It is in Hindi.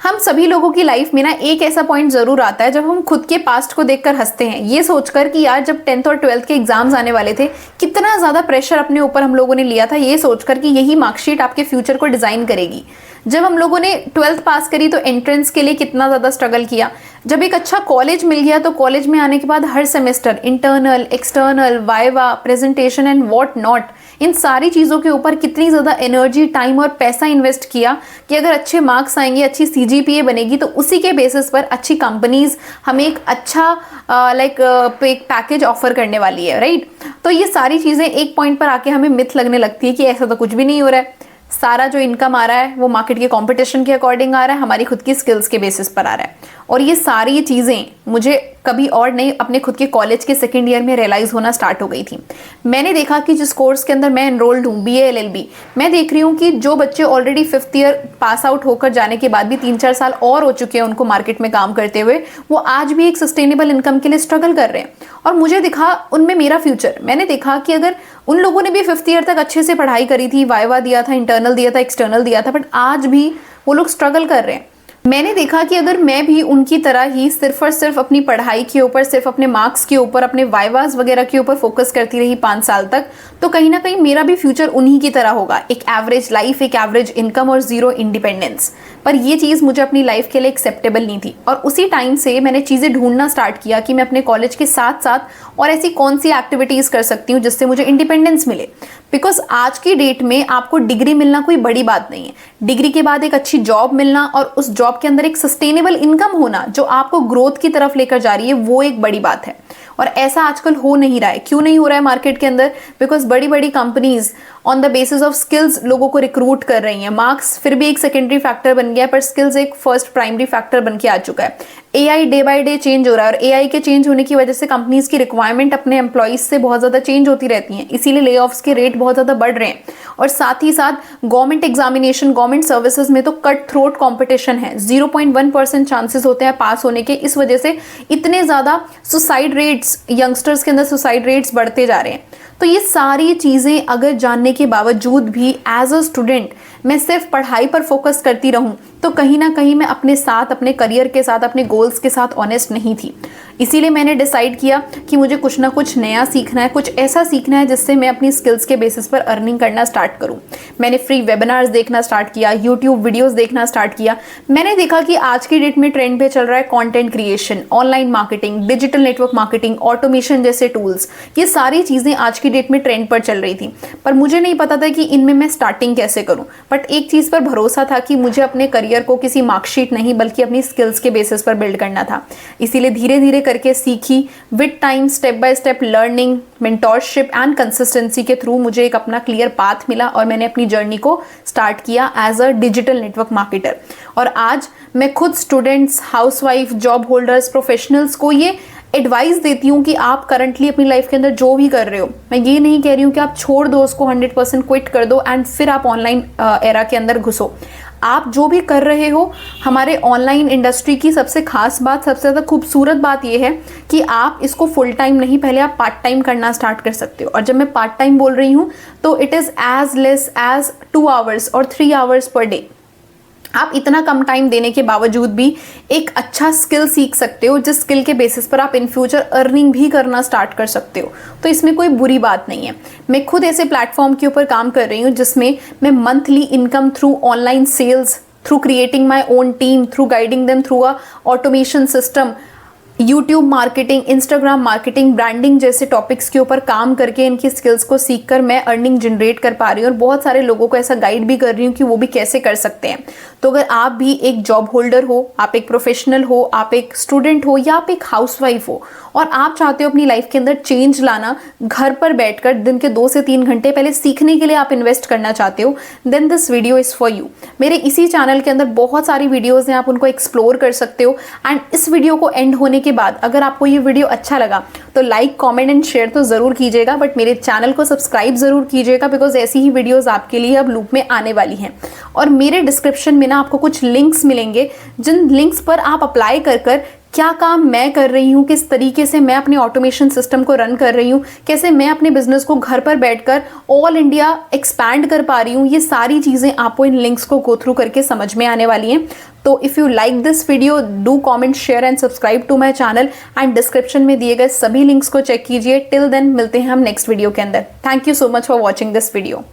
हम सभी लोगों की लाइफ में ना एक ऐसा पॉइंट जरूर आता है जब हम खुद के पास्ट को देखकर हंसते हैं, ये सोचकर कि यार जब 10th और 12th के एग्जाम्स आने वाले थे कितना ज्यादा प्रेशर अपने ऊपर हम लोगों ने लिया था, ये सोचकर कि यही मार्कशीट आपके फ्यूचर को डिजाइन करेगी। जब हम लोगों ने 12th पास करी तो एंट्रेंस के लिए कितना ज्यादा स्ट्रगल किया। जब एक अच्छा कॉलेज मिल गया तो कॉलेज में आने के बाद हर semester internal, external, viva, presentation and what not, इन सारी चीज़ों के ऊपर कितनी ज़्यादा एनर्जी, टाइम और पैसा इन्वेस्ट किया कि अगर अच्छे मार्क्स आएंगे, अच्छी CGPA बनेगी तो उसी के बेसिस पर अच्छी कंपनीज हमें एक अच्छा एक पैकेज ऑफर करने वाली है, राइट। तो ये सारी चीज़ें एक पॉइंट पर आके हमें मिथ लगने लगती है कि ऐसा तो कुछ भी नहीं हो रहा है। सारा जो इनकम आ रहा है वो मार्केट के कंपटीशन के अकॉर्डिंग आ रहा है, हमारी खुद की स्किल्स के बेसिस पर आ रहा है। और ये सारी चीज़ें मुझे कभी और नहीं, अपने खुद के कॉलेज के सेकेंड ईयर में रियलाइज होना स्टार्ट हो गई थी। मैंने देखा कि जिस कोर्स के अंदर मैं एनरोल्ड हूँ, BA LLB, मैं देख रही हूँ कि जो बच्चे already 5th year pass out होकर जाने के बाद भी 3-4 साल और हो चुके हैं उनको मार्केट में काम करते हुए, वो आज भी एक सस्टेनेबल इनकम के लिए स्ट्रगल कर रहे हैं। और मुझे दिखा उनमें मेरा फ्यूचर। मैंने देखा कि अगर उन लोगों ने भी 5th ईयर तक अच्छे से पढ़ाई करी थी, वाइवा दिया था, इंटरनल दिया था, एक्सटर्नल दिया था, बट आज भी वो लोग स्ट्रगल कर रहे हैं। मैंने देखा कि अगर मैं भी उनकी तरह ही सिर्फ और सिर्फ अपनी पढ़ाई के ऊपर, सिर्फ अपने मार्क्स के ऊपर, अपने वाइवास वगैरह के ऊपर फोकस करती रही 5 साल तक, तो कहीं ना कहीं मेरा भी फ्यूचर उन्हीं की तरह होगा, एक एवरेज लाइफ, एक एवरेज इनकम और जीरो इंडिपेंडेंस। पर ये चीज़ मुझे अपनी लाइफ के लिए एक्सेप्टेबल नहीं थी। और उसी टाइम से मैंने चीज़ें ढूंढना स्टार्ट किया कि मैं अपने कॉलेज के साथ साथ और ऐसी कौन सी एक्टिविटीज़ कर सकती हूँ जिससे मुझे इंडिपेंडेंस मिले। बिकॉज आज की डेट में आपको डिग्री मिलना कोई बड़ी बात नहीं है। डिग्री के बाद एक अच्छी जॉब मिलना और उस जॉब के अंदर एक सस्टेनेबल इनकम होना जो आपको ग्रोथ की तरफ लेकर जा रही है, वो एक बड़ी बात है। और ऐसा आजकल हो नहीं रहा है। क्यों नहीं हो रहा है मार्केट के अंदर? बिकॉज बड़ी बड़ी companies on the basis of skills लोगों को रिक्रूट कर रही हैं। मार्क्स फिर भी एक सेकेंडरी फैक्टर बन गया है, पर स्किल्स एक फर्स्ट प्राइमरी फैक्टर बन के आ चुका है। AI day by day change हो रहा है और AI के चेंज होने की वजह से कंपनीज की रिक्वायरमेंट अपने एम्प्लॉइज से बहुत ज़्यादा चेंज होती रहती हैं, इसीलिए ले ऑफ्स के रेट बहुत ज़्यादा बढ़ रहे हैं। और साथ ही साथ गवर्नमेंट एग्जामिनेशन, गवर्नमेंट सर्विसेज में तो कट थ्रोट कॉम्पिटिशन है। 0.1% चांसेस होते हैं पास होने के। इस वजह से इतने ज़्यादा सुसाइड रेट्स, यंगस्टर्स के अंदर सुसाइड रेट्स बढ़ते जा रहे हैं। तो ये सारी चीज़ें अगर जानने के बावजूद भी एज अ स्टूडेंट मैं सिर्फ पढ़ाई पर फोकस करती रहूं तो कहीं ना कहीं मैं अपने साथ, अपने करियर के साथ, अपने गोल्स के साथ ऑनेस्ट नहीं थी। इसीलिए मैंने डिसाइड किया कि मुझे कुछ ना कुछ नया सीखना है, कुछ ऐसा सीखना है जिससे मैं अपनी स्किल्स के बेसिस पर अर्निंग करना स्टार्ट करूं। मैंने फ्री वेबिनार्स देखना स्टार्ट किया, यूट्यूब वीडियोस देखना स्टार्ट किया। मैंने देखा कि आज की डेट में ट्रेंड पे चल रहा है content creation, online marketing, digital network marketing, automation जैसे टूल्स। ये सारी चीज़ें आज की डेट में ट्रेंड पर चल रही थी, पर मुझे नहीं पता था कि इनमें मैं स्टार्टिंग कैसे करूं। बट एक चीज़ पर भरोसा था कि मुझे अपने करियर को किसी मार्कशीट नहीं बल्कि अपनी स्किल्स के बेसिस पर बिल्ड करना था। इसीलिए धीरे धीरे करके सीखी, with time, step by step learning, mentorship and consistency के थ्रू मुझे एक अपना क्लियर पाथ मिला और मैंने अपनी जर्नी को स्टार्ट किया as a digital network marketer. और आज मैं खुद students, housewife, job holders, professionals को ये एडवाइस देती हूँ कि आप करंटली अपनी लाइफ के अंदर जो भी कर रहे हो, मैं ये नहीं कह रही हूँ कि आप छोड़ दो उसको, 100% क्विट कर दो एंड फिर आप ऑनलाइन एरा के अंदर घुसो। आप जो भी कर रहे हो, हमारे ऑनलाइन इंडस्ट्री की सबसे खास बात, सबसे ज़्यादा खूबसूरत बात यह है कि आप इसको फुल टाइम नहीं, पहले आप पार्ट टाइम करना स्टार्ट कर सकते हो। और जब मैं पार्ट टाइम बोल रही हूँ तो it is as less as 2 hours और 3 आवर्स पर डे। आप इतना कम टाइम देने के बावजूद भी एक अच्छा स्किल सीख सकते हो, जिस स्किल के बेसिस पर आप इन फ्यूचर अर्निंग भी करना स्टार्ट कर सकते हो। तो इसमें कोई बुरी बात नहीं है। मैं खुद ऐसे प्लेटफॉर्म के ऊपर काम कर रही हूँ जिसमें मैं monthly income through online sales, through creating my own team, through guiding them through a automation system, YouTube marketing, Instagram marketing, branding जैसे टॉपिक्स के ऊपर काम करके इनकी स्किल्स को सीखकर मैं अर्निंग जनरेट कर पा रही हूँ और बहुत सारे लोगों को ऐसा गाइड भी कर रही हूँ कि वो भी कैसे कर सकते हैं। तो अगर आप भी एक जॉब होल्डर हो, आप एक प्रोफेशनल हो, आप एक स्टूडेंट हो या आप एक हाउसवाइफ हो और आप चाहते हो अपनी लाइफ के अंदर चेंज लाना, घर पर बैठकर दिन के 2 से 3 घंटे पहले सीखने के लिए आप इन्वेस्ट करना चाहते हो, then this video is for you. मेरे इसी चैनल के अंदर बहुत सारी वीडियोज़ हैं, आप उनको एक्सप्लोर कर सकते हो। एंड इस वीडियो को एंड होने के बाद अगर आपको ये वीडियो अच्छा लगा तो लाइक, कमेंट एंड शेयर तो ज़रूर कीजिएगा, बट मेरे चैनल को सब्सक्राइब ज़रूर कीजिएगा, बिकॉज ऐसी ही वीडियोज़ आपके लिए अब लूप में आने वाली हैं। और मेरे डिस्क्रिप्शन में ना आपको कुछ लिंक्स मिलेंगे, जिन लिंक्स पर आप अप्लाई कर क्या काम मैं कर रही हूँ, किस तरीके से मैं अपने ऑटोमेशन सिस्टम को रन कर रही हूँ, कैसे मैं अपने बिजनेस को घर पर बैठकर ऑल इंडिया एक्सपैंड कर पा रही हूँ, ये सारी चीज़ें आपको इन लिंक्स को गो थ्रू करके समझ में आने वाली हैं। तो if you like this video, do comment, share and subscribe to my channel and description में दिए गए सभी लिंक्स को चेक कीजिए। टिल देन मिलते हैं हम नेक्स्ट वीडियो के अंदर। Thank you so much for watching this video.